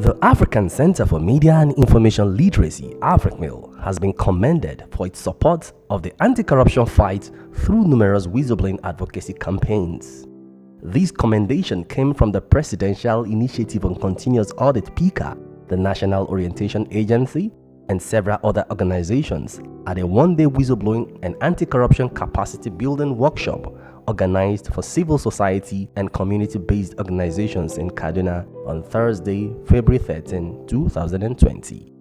The African Center for Media and Information Literacy, AFRICMIL, has been commended for its support of the anti-corruption fight through numerous whistleblowing advocacy campaigns. This commendation came from the Presidential Initiative on Continuous Audit (PICA), the National Orientation Agency, and several other organizations at a one-day whistleblowing and anti-corruption capacity building workshop organized for civil society and community-based organizations in Kaduna on Thursday, February 13, 2020.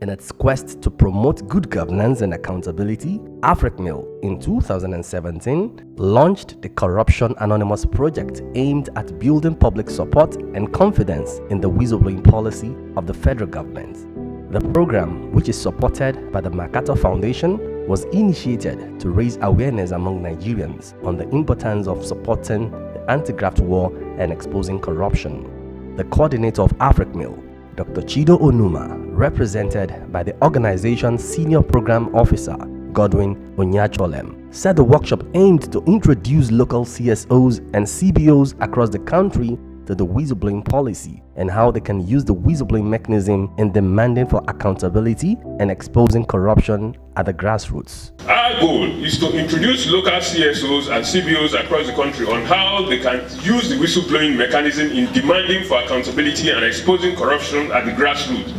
In its quest to promote good governance and accountability, AFRICMIL in 2017 launched the Corruption Anonymous project aimed at building public support and confidence in the whistleblowing policy of the federal government. The program, which is supported by the MacArthur Foundation, was initiated to raise awareness among Nigerians on the importance of supporting the anti-graft war and exposing corruption. The coordinator of AFRICMIL, Dr. Chido Onuma, represented by the organization's senior program officer, Doyin Ojosipe, said the workshop aimed to introduce local CSOs and CBOs across the country to the whistleblowing policy and how they can use the whistleblowing mechanism in demanding for accountability and exposing corruption at the grassroots. Our goal is to introduce local CSOs and CBOs across the country on how they can use the whistleblowing mechanism in demanding for accountability and exposing corruption at the grassroots.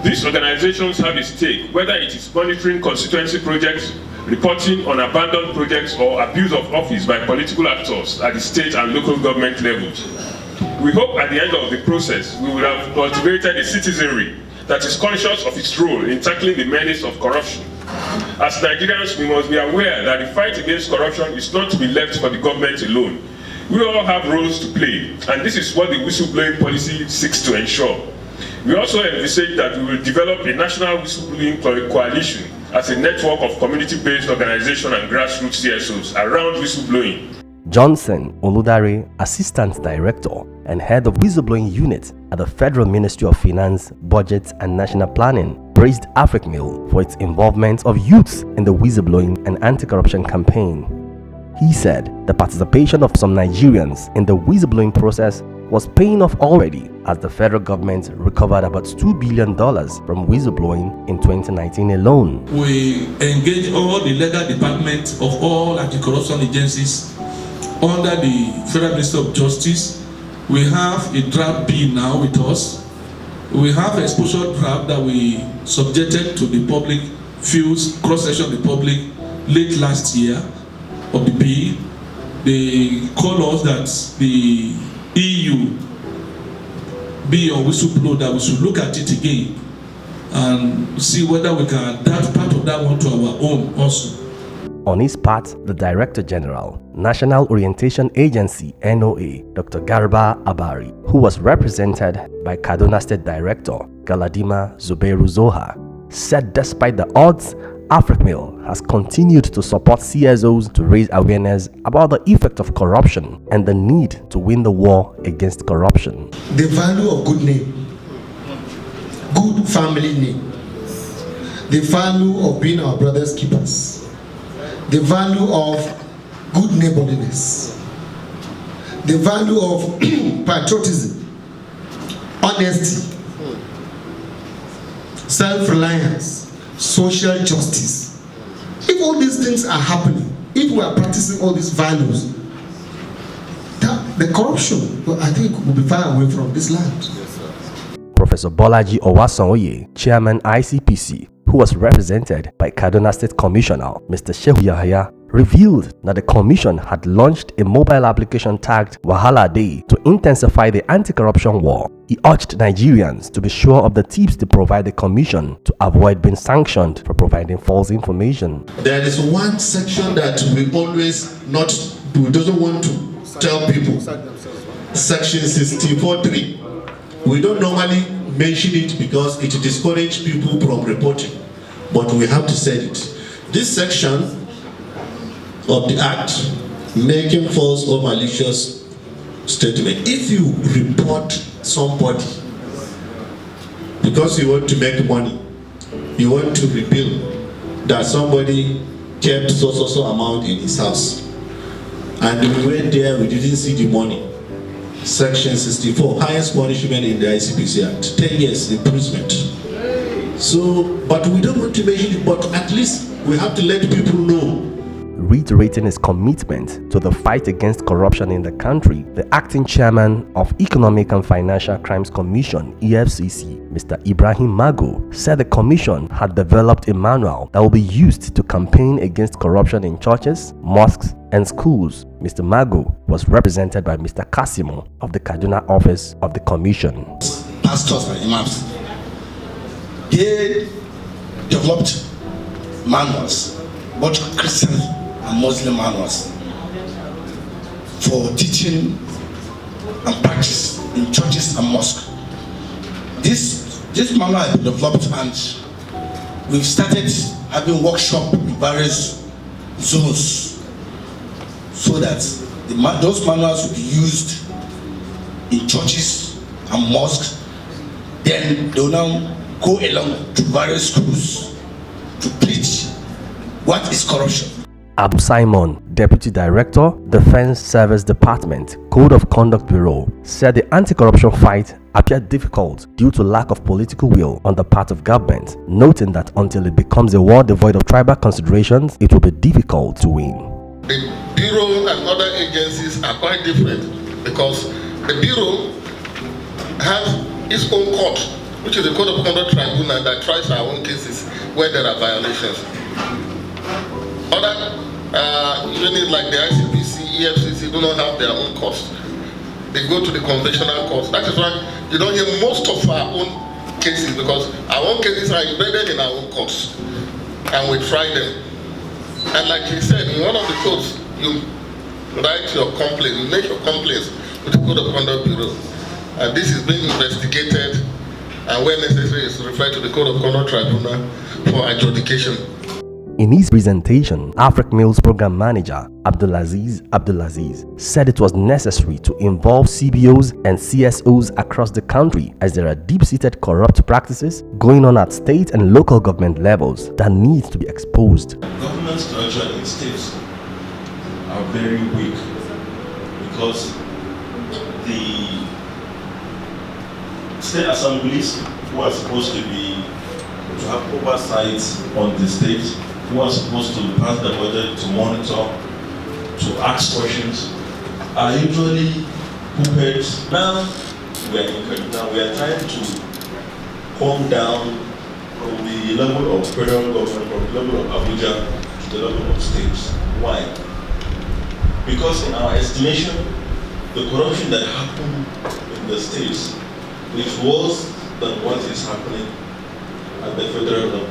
These organizations have a stake, whether it is monitoring constituency projects, reporting on abandoned projects, or abuse of office by political actors at the state and local government levels. We hope at the end of the process, we will have cultivated a citizenry that is conscious of its role in tackling the menace of corruption. As Nigerians, we must be aware that the fight against corruption is not to be left for the government alone. We all have roles to play, and this is what the whistleblowing policy seeks to ensure. We also envisage that we will develop a national whistleblowing coalition as a network of community-based organizations and grassroots CSOs around whistleblowing. Johnson Oludare, Assistant Director and Head of Whistleblowing Unit at the Federal Ministry of Finance, Budget and National Planning, praised AFRICMIL for its involvement of youths in the whistleblowing and anti-corruption campaign. He said the participation of some Nigerians in the whistleblowing process was paying off already, as the federal government recovered about $2 billion from whistleblowing in 2019 alone. We engage all the legal departments of all anti-corruption agencies under the Federal Ministry of Justice. We have a draft bill now with us. We have an exposure draft that we subjected to the public views, cross-section of the public late last year of the bill. They call us that the EU be on whistleblower, that we should look at it again and see whether we can adapt part of that one to our own also. On his part, the Director General, National Orientation Agency (NOA), Dr. Garba Abari, who was represented by Kaduna State Director GALADIMA ZUBAIRU ZOHA, said despite the odds, AFRICMIL has continued to support CSOs to raise awareness about the effect of corruption and the need to win the war against corruption. The value of good name, good family name, the value of being our brother's keepers, the value of good neighborliness, the value of patriotism, honesty, self-reliance, social justice. If all these things are happening, if we are practicing all these values, the corruption, I think, will be far away from this land. Professor Bolaji Owasanoye, Chairman ICPC, who was represented by Kaduna State Commissioner Mr. Shehu Yahaya, revealed that the Commission had launched a mobile application tagged Wahala Day to intensify the anti-corruption war. He urged Nigerians to be sure of the tips they provide the Commission to avoid being sanctioned for providing false information. There is one section that we doesn't want to tell people. Section 64.3. We don't normally mention it because it discourages people from reporting, but we have to say it. This section of the Act, making false or malicious statement. If you report somebody because you want to make money, you want to reveal that somebody kept so amount in his house, and we went there, we didn't see the money, Section 64, highest punishment in the ICPC Act, 10 years imprisonment. So, but we don't want to mention it, but at least we have to let people know. Reiterating his commitment to the fight against corruption in the country, the acting chairman of Economic and Financial Crimes Commission, EFCC, Mr. Ibrahim Mago, said the commission had developed a manual that will be used to campaign against corruption in churches, mosques, and schools. Mr. Mago was represented by Mr. KASIMU of the Kaduna office of the commission. Pastors and imams, they developed manuals, both Christian and Muslim manuals, for teaching and practice in churches and mosques. This manual has been developed, and we've started having workshops in various zones so that those manuals will be used in churches and mosques. Then they will now go along to various schools to preach what is corruption. Abu Simon, Deputy Director, Defense Service Department, Code of Conduct Bureau, said the anti-corruption fight appeared difficult due to lack of political will on the part of government, noting that until it becomes a war devoid of tribal considerations, it will be difficult to win. The Bureau and other agencies are quite different because the Bureau has its own court, which is the Code of Conduct Tribunal that tries our own cases where there are violations. Other units like the ICPC, EFCC do not have their own courts. They go to the conventional courts. That is why you don't hear most of our own cases, because our own cases are embedded in our own courts and we try them. And like he said, in one of the courts, you write your complaint, you make your complaints with the Code of Conduct Bureau. And this is being investigated, and where necessary is referred to the Code of Conduct Tribunal for adjudication. In his presentation, AFRICMIL's program manager, ABDULAZIZ, said it was necessary to involve CBOs and CSOs across the country, as there are deep-seated corrupt practices going on at state and local government levels that need to be exposed. Government structure in states are very weak because the state assemblies, who are supposed to have oversight on the state, who are supposed to pass the budget, to monitor, to ask questions, are usually puppets. Now we are in Kaduna, we are trying to calm down from the level of federal government, from the level of Abuja to the level of states. Why? Because in our estimation, the corruption that happened in the states is worse than what is happening at the federal level.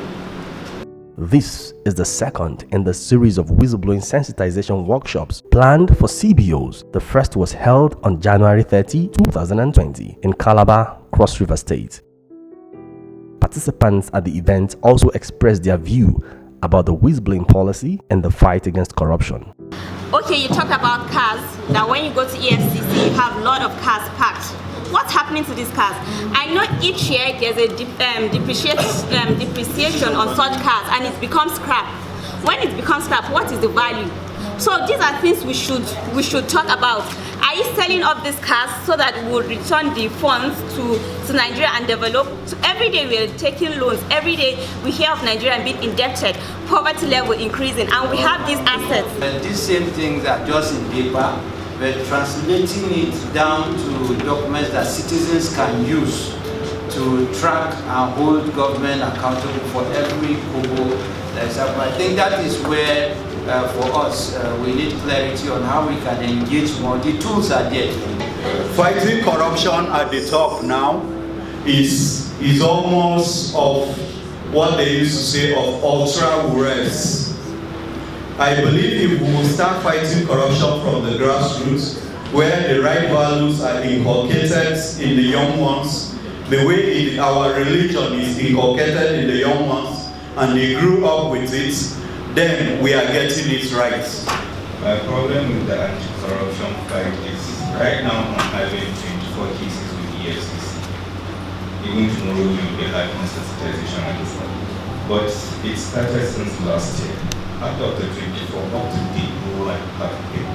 This is the second in the series of whistleblowing sensitization workshops planned for CBOs. The first was held on January 30, 2020 in Calabar, Cross River State. Participants at the event also expressed their view about the whistleblowing policy and the fight against corruption. Okay, you talk about cars, that when you go to EFCC, you have a lot of cars parked. What's happening to these cars? I know each year there's a depreciation on such cars, and it becomes scrap. When it becomes scrap, what is the value? So these are things we should talk about. Are you selling off these cars so that we'll return the funds to Nigeria and develop? So every day we are taking loans. Every day we hear of Nigeria being indebted, poverty level increasing, and we have these assets. And these same things are just in paper. But translating it down to documents that citizens can use to track and hold government accountable for every kobo that's happening. I think that is where, for us, we need clarity on how we can engage more. The tools are there. Fighting corruption at the top now is almost of what they used to say of ultra vires. I believe if we will start fighting corruption from the grassroots, where the right values are inculcated in the young ones, the way our religion is inculcated in the young ones, and they grew up with it, then we are getting it right. My problem with the anti-corruption fight is right now I'm having 24 cases with EFCC. Even tomorrow we will be having sensitization and stuff. But it started since last year. Out of the 24, up to date, no one have paid.